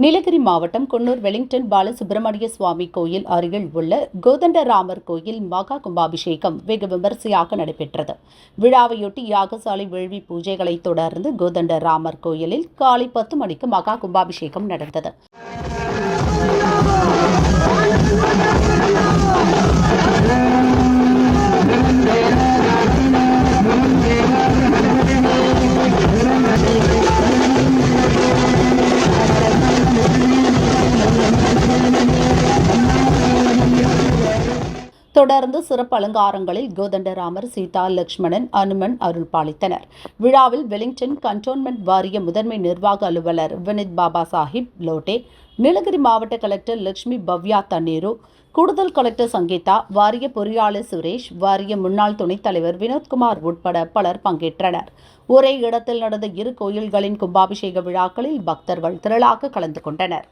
நீலகிரி மாவட்டம் குன்னூர் வெலிங்டன் பாலசுப்பிரமணிய சுவாமி கோயில் அருகில் உள்ள கோதண்டராமர் கோயில் மகா கும்பாபிஷேகம் வெகு விமரிசையாக நடைபெற்றது. விழாவையொட்டி யாகசாலை வேள்வி பூஜைகளை தொடர்ந்து கோதண்டராமர் கோயிலில் காலை 10 மணிக்கு மகா கும்பாபிஷேகம் நடந்தது. தொடர்ந்து சிறப்பு அலங்காரங்களில் கோதண்டராமர், சீதா, லட்சுமணன், அனுமன் அருள் பாலித்தனர். விழாவில் வெலிங்டன் கண்டோன்மெண்ட் வாரிய முதன்மை நிர்வாக அலுவலர் வினித் பாபா சாஹிப் லோட்டே, நீலகிரி மாவட்ட கலெக்டர் லட்சுமி பவ்யா தண்ணீரு, கூடுதல் கலெக்டர் சங்கீதா, வாரிய பொறியாளர் சுரேஷ், வாரிய முன்னாள் துணைத் தலைவர் வினோத்குமார் உட்பட பலர் பங்கேற்றனர். ஒரே இடத்தில் நடந்த இரு கோயில்களின் கும்பாபிஷேக விழாக்களில் பக்தர்கள் திரளாக கலந்து கொண்டனர்.